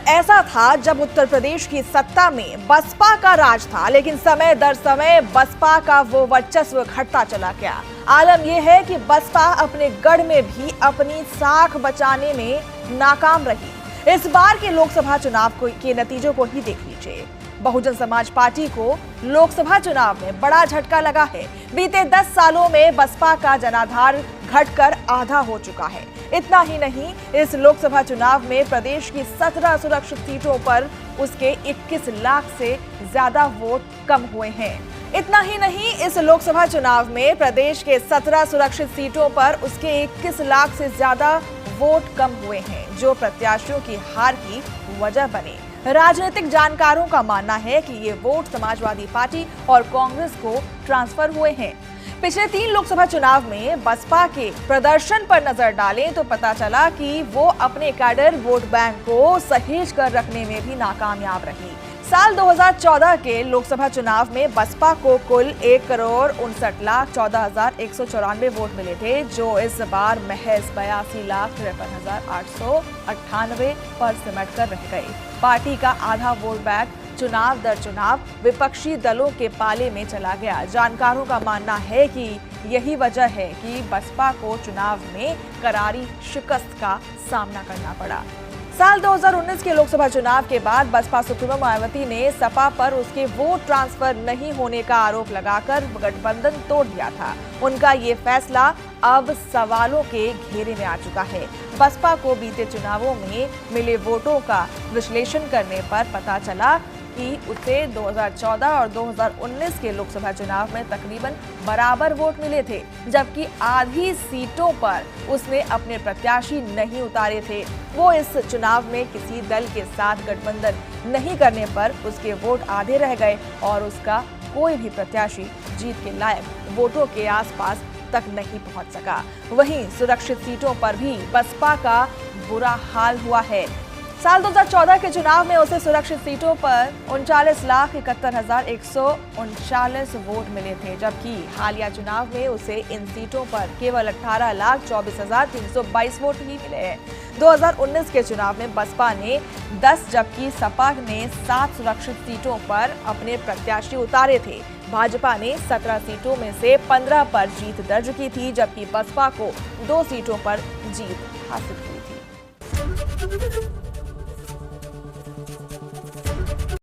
ऐसा था जब उत्तर प्रदेश की सत्ता में बसपा का राज था, लेकिन समय दर समय बसपा का वो वर्चस्व घटता चला गया। आलम यह है कि बसपा अपने गढ़ में भी अपनी साख बचाने में नाकाम रही। इस बार के लोकसभा चुनाव के नतीजों को ही देख लीजिए। बहुजन समाज पार्टी को लोकसभा चुनाव में बड़ा झटका लगा है। बीते 10 सालों में बसपा का जनाधार घटकर आधा हो चुका है। इतना ही नहीं, इस लोकसभा चुनाव में प्रदेश की 17 सुरक्षित सीटों पर उसके 21 लाख से ज्यादा वोट कम हुए हैं। इतना ही नहीं, इस लोकसभा चुनाव में प्रदेश के 17 सुरक्षित सीटों पर उसके 21 लाख से ज्यादा वोट कम हुए हैं, जो प्रत्याशियों की हार की वजह बने। राजनीतिक जानकारों का मानना है कि ये वोट समाजवादी पार्टी और कांग्रेस को ट्रांसफर हुए हैं। पिछले 3 लोकसभा चुनाव में बसपा के प्रदर्शन पर नजर डालें तो पता चला कि वो अपने कैडर वोट बैंक को सहेज कर रखने में भी नाकामयाब रही। साल 2014 के लोकसभा चुनाव में बसपा को कुल 1,59,14,194 वोट मिले थे, जो इस बार महज 82,53,898 पर सिमट कर रह गए। पार्टी का आधा वोट बैंक चुनाव दर चुनाव विपक्षी दलों के पाले में चला गया। जानकारों का मानना है कि यही वजह है कि बसपा को चुनाव में करारी शिकस्त का सामना करना पड़ा। साल 2019 के लोकसभा चुनाव के बाद बसपा सुप्रीमो मायावती ने सपा पर उसके वोट ट्रांसफर नहीं होने का आरोप लगाकर गठबंधन तोड़ दिया था। उनका ये फैसला अब सवालों के घेरे में आ चुका है। बसपा को बीते चुनावों में मिले वोटों का विश्लेषण करने पर पता चला कि उसे 2014 और 2019 के लोकसभा चुनाव में तकरीबन बराबर वोट मिले थे, जबकि आधी सीटों पर उसने अपने प्रत्याशी नहीं उतारे थे। वो इस चुनाव में किसी दल के साथ गठबंधन नहीं करने पर उसके वोट आधे रह गए और उसका कोई भी प्रत्याशी जीत के लायक वोटों के आसपास तक नहीं पहुंच सका। वहीं सुरक्षित सीटों पर भी बसपा का बुरा हाल हुआ है। साल 2014 के चुनाव में उसे सुरक्षित सीटों पर 39,71,139 वोट मिले थे, जबकि हालिया चुनाव में उसे इन सीटों पर केवल 18,24,322 वोट ही मिले हैं। 2019 के चुनाव में बसपा ने 10 जबकि सपा ने 7 सुरक्षित सीटों पर अपने प्रत्याशी उतारे थे। भाजपा ने 17 सीटों में से 15 पर जीत दर्ज की थी, जबकि बसपा को 2 सीटों पर जीत हासिल हुई थी।